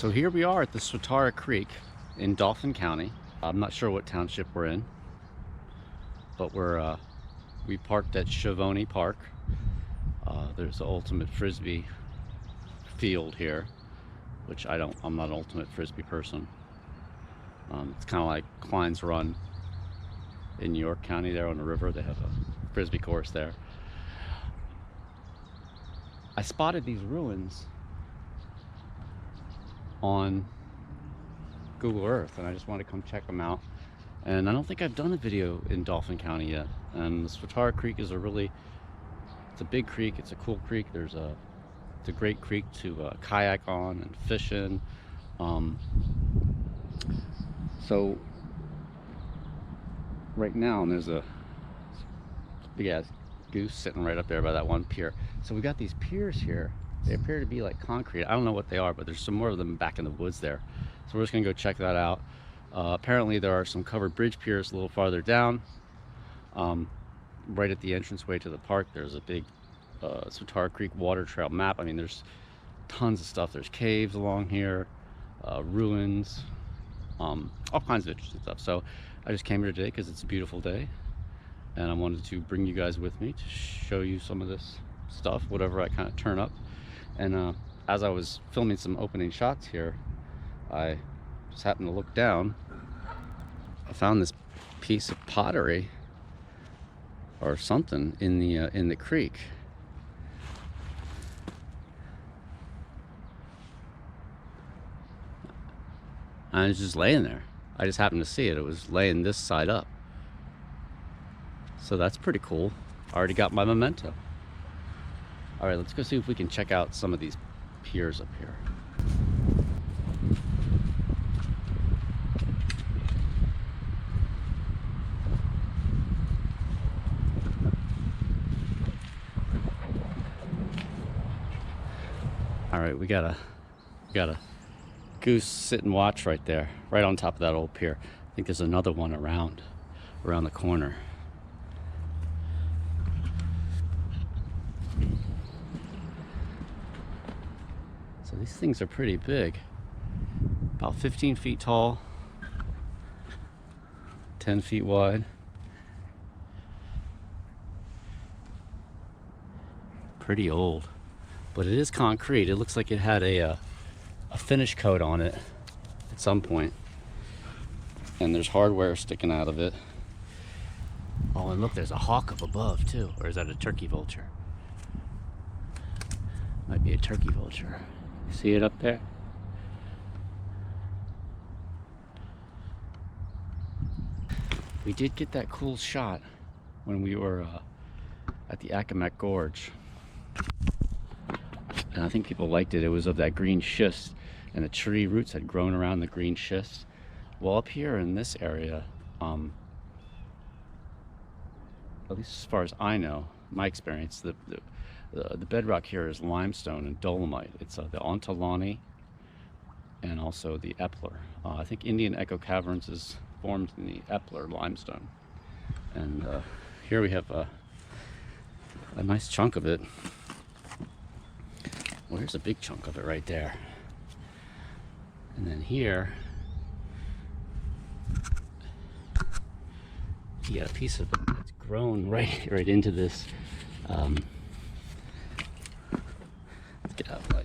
So here we are at the Swatara Creek in Dauphin County. I'm not sure what township we're in, but we parked at Schiavoni Park. There's the ultimate frisbee field here, which I'm not an ultimate frisbee person. It's kind of like Klein's Run in New York County there on the river. They have a frisbee course there. I spotted these ruins on Google Earth and I just wanted to come check them out. And I don't think I've done a video in Dauphin County yet. And the Swatara Creek is it's a big creek, it's a cool creek. It's a great creek to kayak on and fish in. So right now, and there's a big ass goose sitting right up there by that one pier. So we got these piers here. They appear to be like concrete. I don't know what they are, but there's some more of them back in the woods there. So we're just gonna go check that out. Apparently there are some covered bridge piers a little farther down. Right at the entranceway to the park, there's a big Swatara Creek water trail map. I mean, there's tons of stuff. There's caves along here, ruins, all kinds of interesting stuff. So I just came here today because it's a beautiful day, and I wanted to bring you guys with me to show you some of this stuff, whatever I kind of turn up. And as I was filming some opening shots here, I just happened to look down. I found this piece of pottery or something in the creek. And it's just laying there. I just happened to see it. It was laying this side up. So that's pretty cool. I already got my memento. All right, let's go see if we can check out some of these piers up here. All right, we got a goose sit and watch right there, right on top of that old pier. I think there's another one around the corner. So these things are pretty big, about 15 feet tall, 10 feet wide. Pretty old, but it is concrete. It looks like it had a finish coat on it at some point, and there's hardware sticking out of it. Oh, and look, there's a hawk up above too. Or is that a turkey vulture? Might be a turkey vulture. See it up there? We did get that cool shot when we were at the Accomack Gorge, and I think people liked it. It was of that green schist, and the tree roots had grown around the green schist. Well, up here in this area, at least as far as I know, my experience, the bedrock here is limestone and dolomite. It's the Ontolani and also the Epler. I think Indian Echo Caverns is formed in the Epler limestone. And here we have a nice chunk of it. Well, here's a big chunk of it right there. And then here, you got a piece of it that's grown right into this.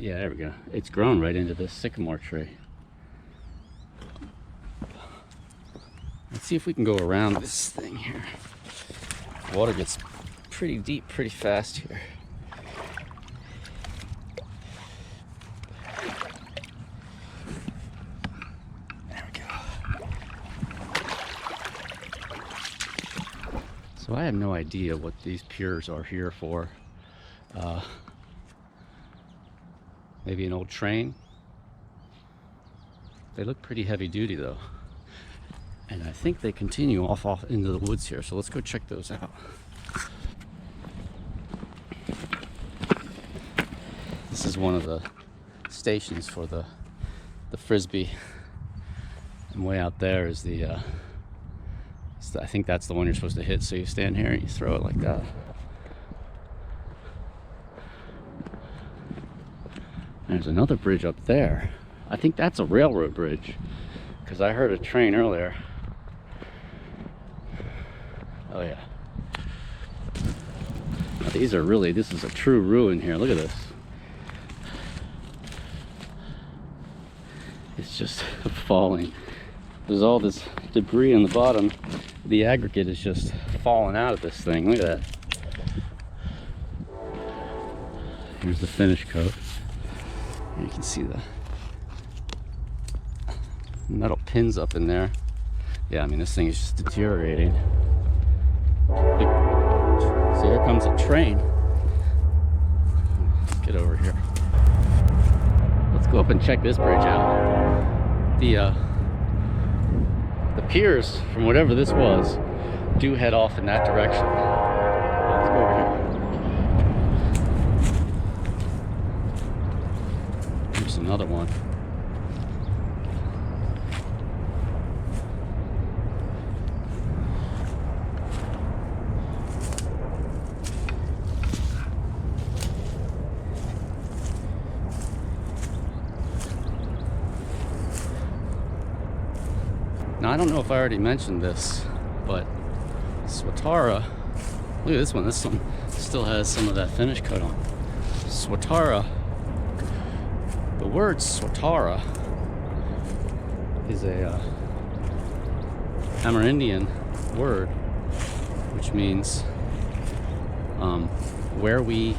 Yeah, there we go. It's grown right into this sycamore tree. Let's see if we can go around this thing here. Water gets pretty deep pretty fast here. There we go. So I have no idea what these piers are here for. Maybe an old train. They look pretty heavy duty though. And I think they continue off into the woods here. So let's go check those out. This is one of the stations for the frisbee. And way out there is I think that's the one you're supposed to hit. So you stand here and you throw it like that. There's another bridge up there. I think that's a railroad bridge, because I heard a train earlier. Oh yeah. Now these are really, this is a true ruin here. Look at this. It's just falling. There's all this debris on the bottom. The aggregate is just falling out of this thing. Look at that. Here's the finish coat. You can see the metal pins up in there. Yeah, I mean, this thing is just deteriorating. So here comes a train. Let's get over here. Let's go up and check this bridge out. The piers, from whatever this was, do head off in that direction. Let's go over here. Here's another one. Now, I don't know if I already mentioned this, but Swatara, look at this one. This one still has some of that finish coat on. Swatara, the word Swatara is a Amerindian word, which means where we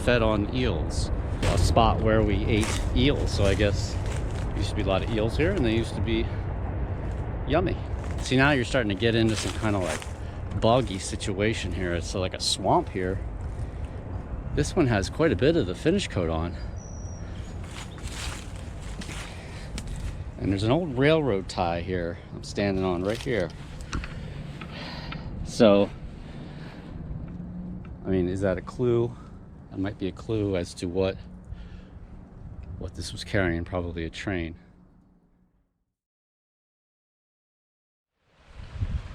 fed on eels, a spot where we ate eels. So I guess there used to be a lot of eels here, and they used to be yummy. See, now you're starting to get into some kind of like boggy situation here. It's like a swamp here. This one has quite a bit of the finish coat on. And there's an old railroad tie here I'm standing on right here. So, I mean, is that a clue? That might be a clue as to what this was carrying, probably a train.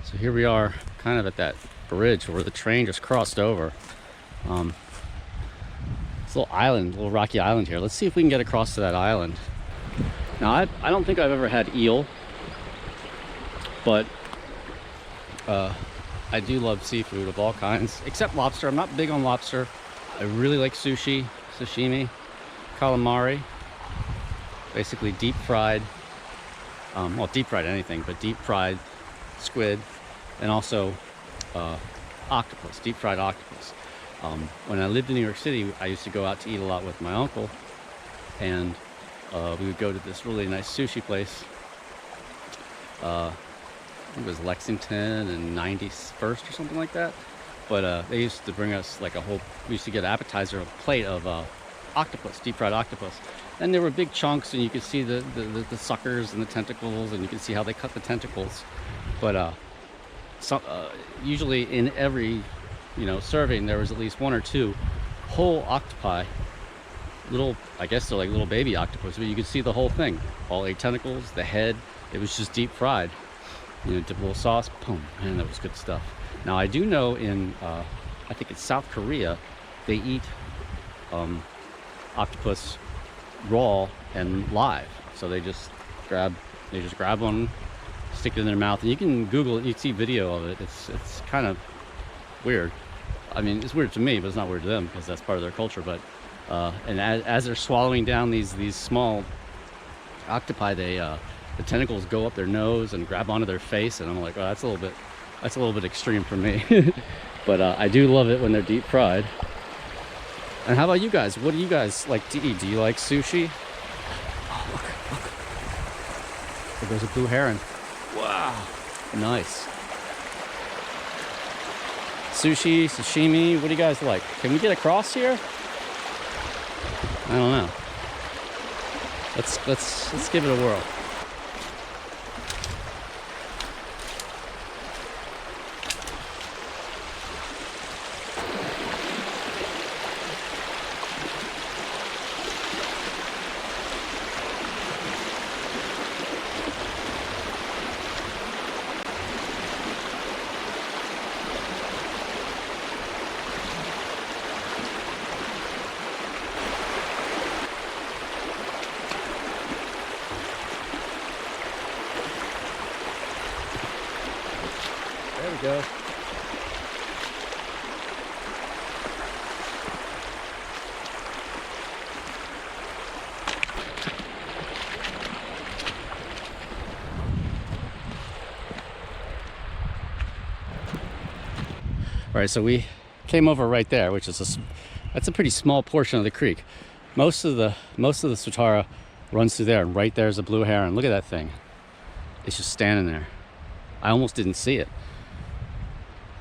So here we are, kind of at that bridge where the train just crossed over. It's a little island, little rocky island here. Let's see if we can get across to that island. Now, I don't think I've ever had eel, but I do love seafood of all kinds, except lobster. I'm not big on lobster. I really like sushi, sashimi, calamari, basically deep fried, well, deep fried anything, but deep fried squid, and also octopus, deep fried octopus. When I lived in New York City, I used to go out to eat a lot with my uncle, and we would go to this really nice sushi place. I think it was Lexington and 91st or something like that. But they used to bring us like we used to get an appetizer, a plate of octopus, deep fried octopus. And there were big chunks, and you could see the suckers and the tentacles, and you could see how they cut the tentacles. But usually in every serving, there was at least one or two whole octopi. Little, I guess they're like little baby octopus, but you could see the whole thing, all 8 tentacles, the head. It was just deep fried. Dip a little sauce, boom, man, that was good stuff. Now I do know in I think it's South Korea, they eat octopus raw and live. So they just grab one, stick it in their mouth, and you can Google it. You can see video of it. It's kind of weird. I mean, it's weird to me, but it's not weird to them because that's part of their culture. But and as they're swallowing down these small octopi, the tentacles go up their nose and grab onto their face, and I'm like, oh, that's a little bit extreme for me. But I do love it when they're deep fried. And how about you guys? What do you guys like to eat? Do you like sushi? Oh, look. There goes a blue heron. Wow, nice. Sushi, sashimi, what do you guys like? Can we get across here? I don't know. Let's give it a whirl. we go. All right, so we came over right there, which is that's a pretty small portion of the creek. Most of the Swatara runs through there, and right there's a blue heron. Look at that thing. It's just standing there. I almost didn't see it.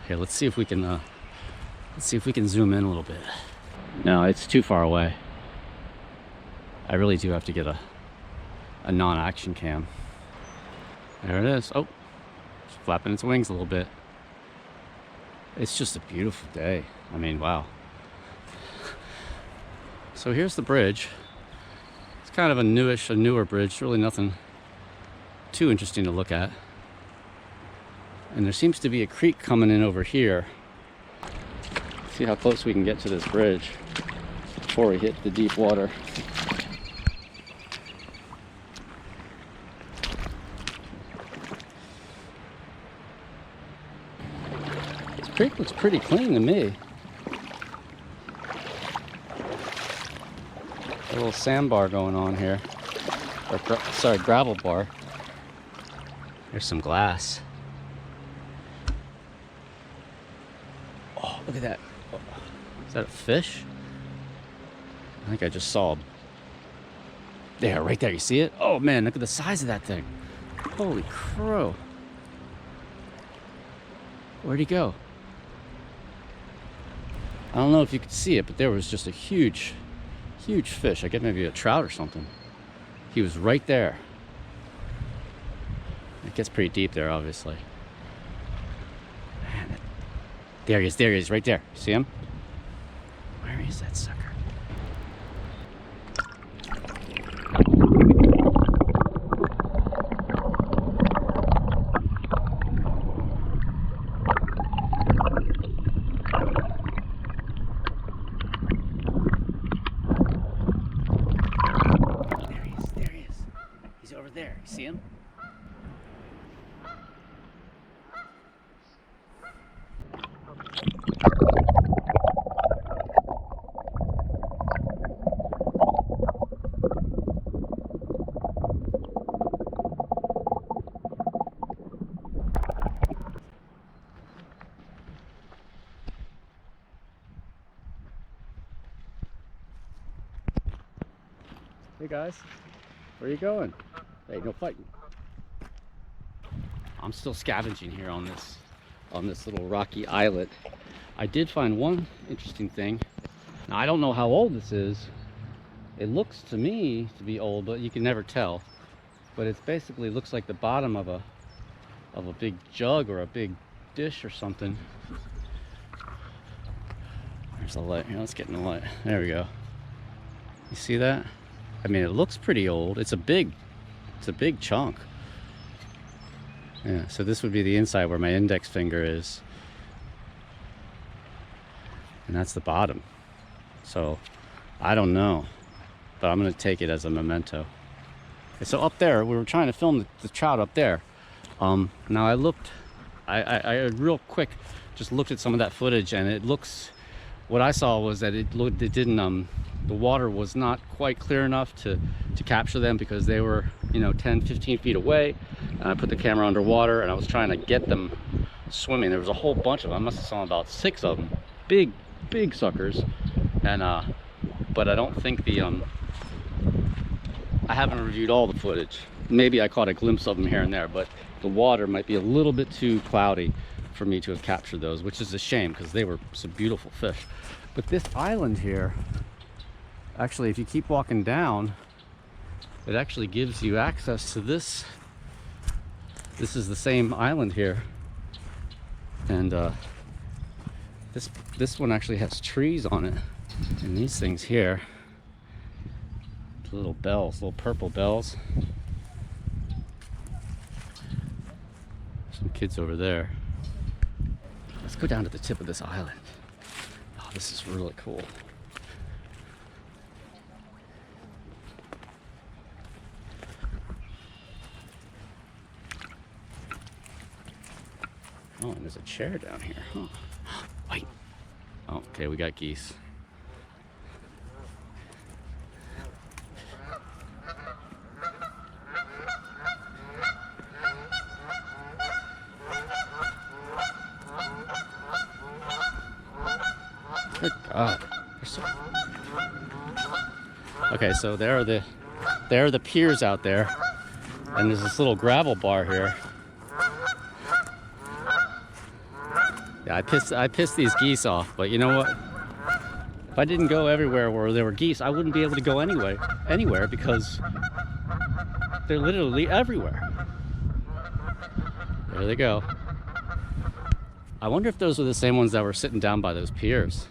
Here, let's see if we can zoom in a little bit. No, it's too far away. I really do have to get a non-action cam. There it is. Oh, it's flapping its wings a little bit. It's just a beautiful day. I mean, wow. So here's the bridge. It's kind of a newer bridge. Really nothing too interesting to look at. And there seems to be a creek coming in over here. Let's see how close we can get to this bridge before we hit the deep water. This creek looks pretty clean to me. A little sandbar going on here. Or sorry, gravel bar. There's some glass. Oh, look at that. Is that a fish? I think I just saw him. There, right there. You see it? Oh man, look at the size of that thing. Holy crow. Where'd he go? I don't know if you could see it, but there was just a huge fish. I guess maybe a trout or something. He was right there. It gets pretty deep there, obviously. Man, there he is, right there. See him? Where is that sucker? There he is. He's over there. You see him? Hey guys, where are you going? Hey, no fighting. I'm still scavenging here on this little rocky islet. I did find one interesting thing. Now I don't know how old this is. It looks to me to be old, but you can never tell. But it's basically looks like the bottom of a big jug or a big dish or something. There's the light. Here, let's get in the light. There we go. You see that? I mean, it looks pretty old. It's a big chunk. Yeah, so this would be the inside where my index finger is. And that's the bottom. So, I don't know. But I'm going to take it as a memento. Okay, so up there, we were trying to film the trout up there. Now I looked, I real quick just looked at some of that footage, and it looks, what I saw was that it didn't, the water was not quite clear enough to capture them because they were, 10, 15 feet away. And I put the camera underwater and I was trying to get them swimming. There was a whole bunch of them. I must have saw about 6 of them. Big suckers. And, but I don't think I haven't reviewed all the footage. Maybe I caught a glimpse of them here and there, but the water might be a little bit too cloudy for me to have captured those, which is a shame because they were some beautiful fish. But this island here, actually, if you keep walking down, it actually gives you access to this. This is the same island here. And this one actually has trees on it. And these things here, little bells, little purple bells. Some kids over there. Let's go down to the tip of this island. Oh, this is really cool. Oh, and there's a chair down here. Huh. Wait. Oh, okay, we got geese. Good God. Okay, so there are the piers out there, and there's this little gravel bar here. Yeah, I pissed these geese off, but you know what? If I didn't go everywhere where there were geese, I wouldn't be able to go anywhere because they're literally everywhere. There they go. I wonder if those were the same ones that were sitting down by those piers.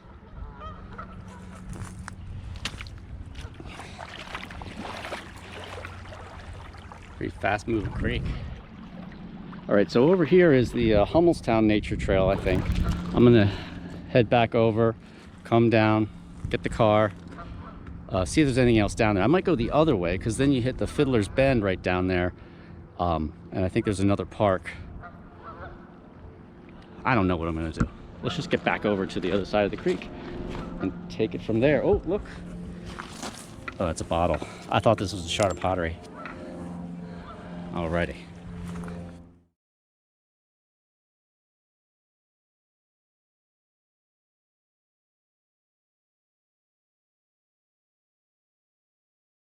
Pretty fast moving creek. All right, so over here is the Hummelstown Nature Trail, I think. I'm gonna head back over, come down, get the car, see if there's anything else down there. I might go the other way because then you hit the Fiddler's Bend right down there. And I think there's another park. I don't know what I'm gonna do. Let's just get back over to the other side of the creek and take it from there. Oh, look. Oh, it's a bottle. I thought this was a shard of pottery. Alrighty.